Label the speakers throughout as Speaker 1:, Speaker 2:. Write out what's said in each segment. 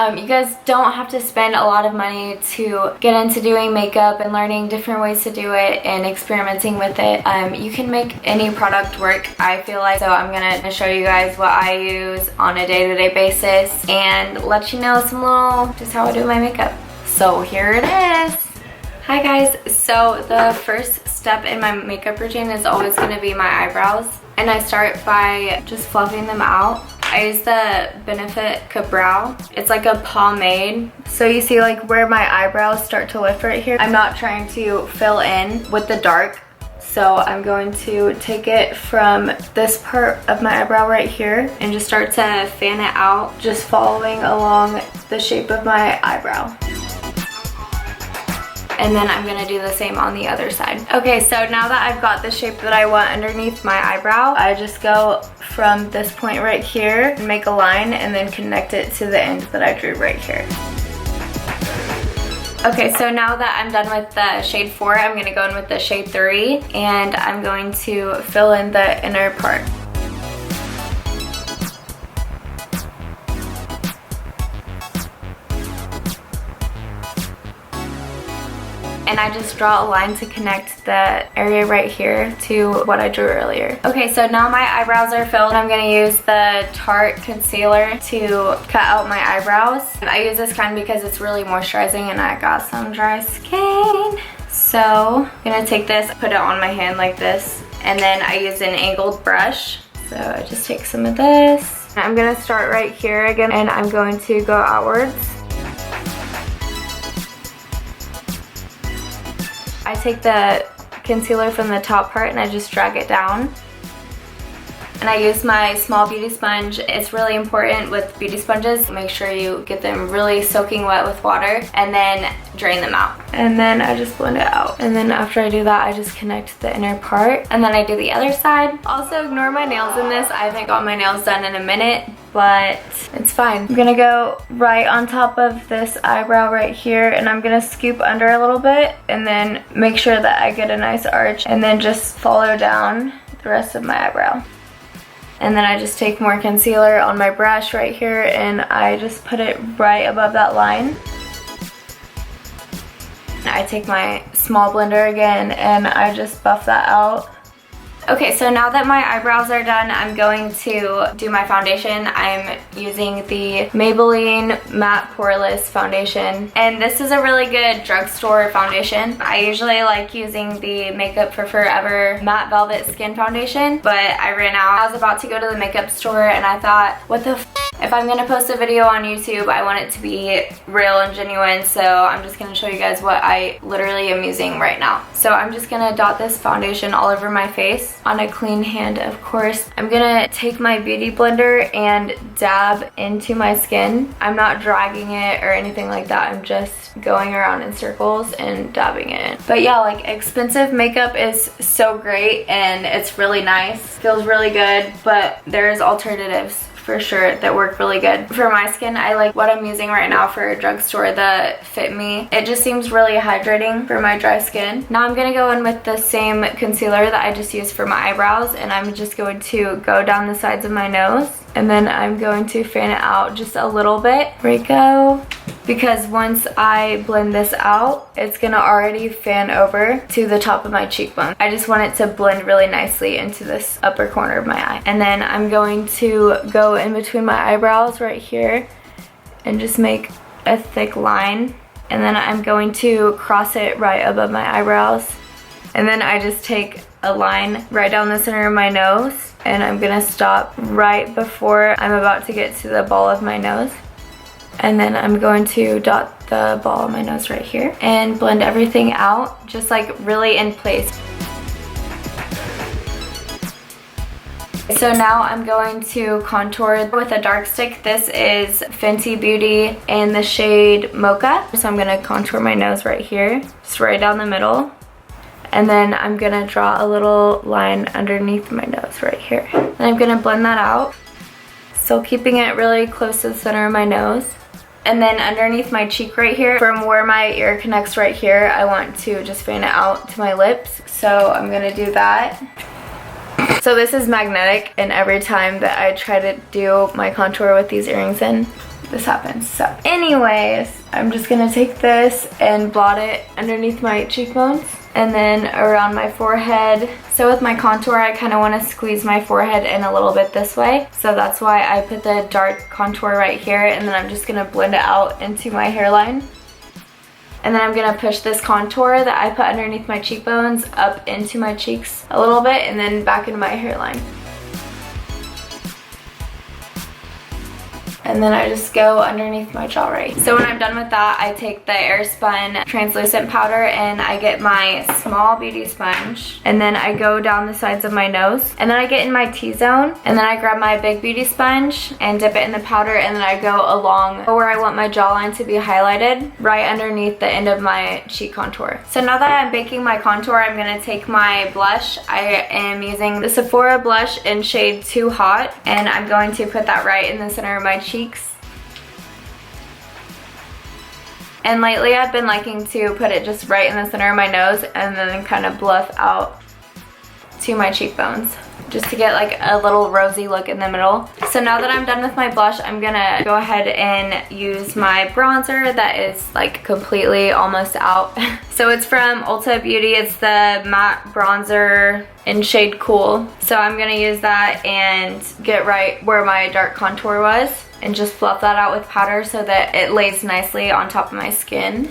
Speaker 1: You guys don't have to spend a lot of money to get into doing makeup and learning different ways to do it and experimenting with it. You can make any product work, I feel like. So I'm gonna show you guys what I use on a day-to-day basis and let you know some little, just how I do my makeup. So here it is. Hi guys, so the first step in my makeup routine is always gonna be my eyebrows. And I start by just fluffing them out. I use the Benefit Brow. It's like a pomade. So you see like where my eyebrows start to lift right here. I'm not trying to fill in with the dark. So I'm going to take it from this part of my eyebrow right here and just start to fan it out, just following along the shape of my eyebrow. And then I'm gonna do the same on the other side. Okay, so now that I've got the shape that I want underneath my eyebrow, I just go from this point right here and make a line and then connect it to the end that I drew right here. Okay, so now that I'm done with the shade 4, I'm gonna go in with the shade 3 and I'm going to fill in the inner part. And I just draw a line to connect the area right here to what I drew earlier. Okay, so now my eyebrows are filled. I'm gonna use the Tart concealer to cut out my eyebrows. I use this kind because it's really moisturizing and I got some dry skin. So I'm gonna take this, put it on my hand like this, and then I use an angled brush. So I just take some of this. I'm gonna start right here again and I'm going to go outwards. I take the concealer from the top part and I just drag it down. And I use my small beauty sponge. It's really important with beauty sponges. Make sure you get them really soaking wet with water and then drain them out. And then I just blend it out. And then after I do that, I just connect the inner part. And then I do the other side. Also ignore my nails in this. I haven't got my nails done in a minute, but it's fine. I'm gonna go right on top of this eyebrow right here and I'm gonna scoop under a little bit and then make sure that I get a nice arch and then just follow down the rest of my eyebrow. And then I just take more concealer on my brush right here and I just put it right above that line. I take my small blender again and I just buff that out. Okay, so now that my eyebrows are done, I'm going to do my foundation. I'm using the Maybelline Matte Poreless Foundation. And this is a really good drugstore foundation. I usually like using the Makeup for Forever Matte Velvet Skin Foundation, but I ran out. I was about to go to the makeup store and I thought, what the f? If I'm gonna post a video on YouTube, I want it to be real and genuine, so I'm just gonna show you guys what I literally am using right now. So I'm just gonna dot this foundation all over my face on a clean hand, of course. I'm gonna take my beauty blender and dab into my skin. I'm not dragging it or anything like that. I'm just going around in circles and dabbing it in. But yeah, like expensive makeup is so great and it's really nice. Feels really good, but there's alternatives for sure that work really good. For my skin, I like what I'm using right now for a drugstore, the Fit Me. It just seems really hydrating for my dry skin. Now I'm gonna go in with the same concealer that I just used for my eyebrows and I'm just going to go down the sides of my nose and then I'm going to fan it out just a little bit. There we go. Because once I blend this out, it's gonna already fan over to the top of my cheekbone. I just want it to blend really nicely into this upper corner of my eye. And then I'm going to go in between my eyebrows right here and just make a thick line. And then I'm going to cross it right above my eyebrows. And then I just take a line right down the center of my nose and I'm gonna stop right before I'm about to get to the ball of my nose. And then I'm going to dot the ball of my nose right here and blend everything out, just like really in place. So now I'm going to contour with a dark stick. This is Fenty Beauty in the shade Mocha. So I'm gonna contour my nose right here, just right down the middle. And then I'm gonna draw a little line underneath my nose right here. And I'm gonna blend that out. Still keeping it really close to the center of my nose. And then underneath my cheek right here, from where my ear connects right here, I want to just fan it out to my lips. So I'm gonna do that. So this is magnetic, and every time that I try to do my contour with these earrings in, this happens. So anyways, I'm just gonna take this and blot it underneath my cheekbones and then around my forehead. So with my contour, I kind of want to squeeze my forehead in a little bit this way. So that's why I put the dark contour right here, and then I'm just gonna blend it out into my hairline. And then I'm gonna push this contour that I put underneath my cheekbones up into my cheeks a little bit and then back into my hairline. And then I just go underneath my jaw right. So when I'm done with that, I take the Airspun translucent powder and I get my small beauty sponge and then I go down the sides of my nose and then I get in my T-zone and then I grab my big beauty sponge and dip it in the powder and then I go along where I want my jawline to be highlighted, right underneath the end of my cheek contour. So now that I'm baking my contour, I'm gonna take my blush. I am using the Sephora blush in shade Too Hot and I'm going to put that right in the center of my cheeks. And lately I've been liking to put it just right in the center of my nose and then kind of bluff out to my cheekbones just to get like a little rosy look in the middle. So now that I'm done with my blush, I'm gonna go ahead and use my bronzer that is like completely almost out. So it's from Ulta Beauty. It's the matte bronzer in shade Cool. So I'm gonna use that and get right where my dark contour was and just fluff that out with powder so that it lays nicely on top of my skin.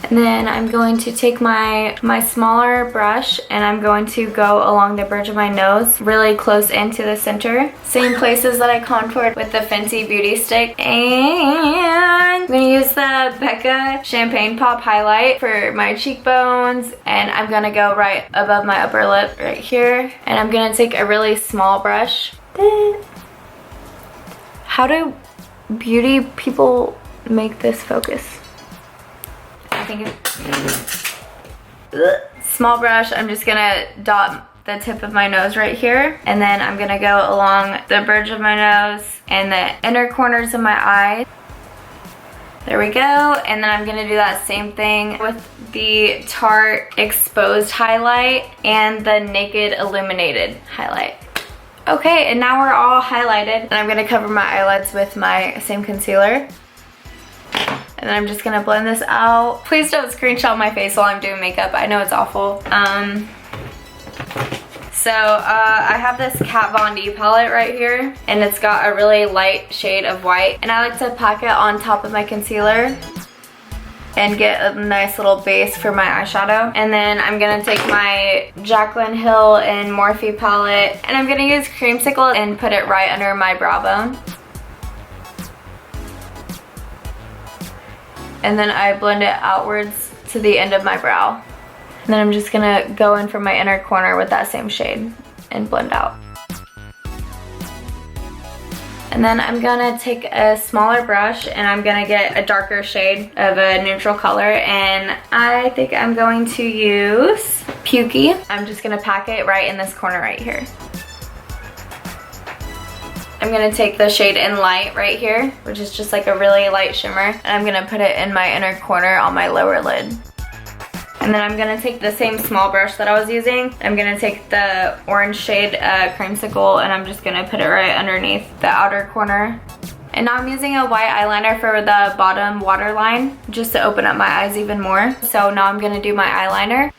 Speaker 1: And then I'm going to take my smaller brush and I'm going to go along the bridge of my nose, really close into the center. Same places that I contoured with the Fenty Beauty Stick. And I'm gonna use the Becca Champagne Pop Highlight for my cheekbones. And I'm gonna go right above my upper lip right here. And I'm gonna take a really small brush. How do beauty people make this focus? I think small brush. I'm just gonna dot the tip of my nose right here and then I'm gonna go along the bridge of my nose and the inner corners of my eye. There we go. And then I'm gonna do that same thing with the Tart Exposed highlight and the Naked Illuminated highlight. Okay, and now we're all highlighted and I'm gonna cover my eyelids with my same concealer. And then I'm just gonna blend this out. Please don't screenshot my face while I'm doing makeup. I know it's awful. I have this Kat Von D palette right here and it's got a really light shade of white. And I like to pack it on top of my concealer and get a nice little base for my eyeshadow. And then I'm gonna take my Jaclyn Hill X Morphe palette and I'm gonna use Creamsicle and put it right under my brow bone. And then I blend it outwards to the end of my brow. And then I'm just gonna go in from my inner corner with that same shade and blend out. And then I'm gonna take a smaller brush and I'm gonna get a darker shade of a neutral color and I think I'm going to use Pukey. I'm just gonna pack it right in this corner right here. I'm gonna take the shade in Light right here, which is just like a really light shimmer, and I'm gonna put it in my inner corner on my lower lid. And then I'm gonna take the same small brush that I was using. I'm gonna take the orange shade Creamsicle and I'm just gonna put it right underneath the outer corner. And now I'm using a white eyeliner for the bottom waterline just to open up my eyes even more. So now I'm gonna do my eyeliner.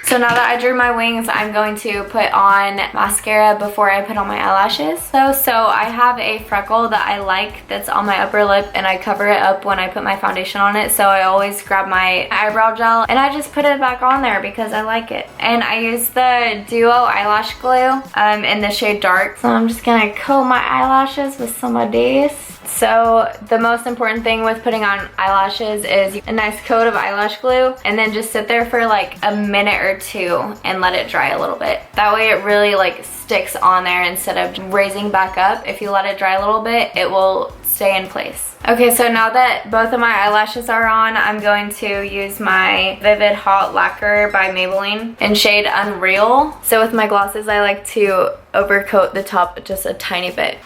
Speaker 1: So now that I drew my wings, I'm going to put on mascara before I put on my eyelashes. So I have a freckle that I like that's on my upper lip and I cover it up when I put my foundation on it. So I always grab my eyebrow gel and I just put it back on there because I like it. And I use the Duo eyelash glue in the shade Dark. So I'm just gonna comb my eyelashes with some of this. So the most important thing with putting on eyelashes is a nice coat of eyelash glue and then just sit there for like a minute or two and let it dry a little bit. That way it really like sticks on there instead of raising back up. If you let it dry a little bit, it will stay in place. Okay, so now that both of my eyelashes are on, I'm going to use my Vivid Hot Lacquer by Maybelline in shade Unreal. So with my glosses, I like to overcoat the top just a tiny bit.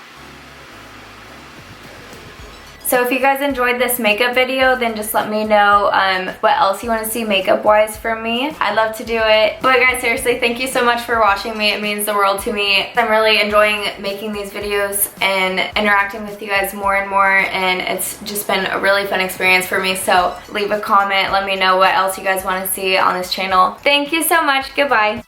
Speaker 1: So if you guys enjoyed this makeup video, then just let me know what else you want to see makeup wise from me. I'd love to do it. But guys, seriously, thank you so much for watching me. It means the world to me. I'm really enjoying making these videos and interacting with you guys more and more, and it's just been a really fun experience for me. So leave a comment, let me know what else you guys want to see on this channel. Thank you so much. Goodbye.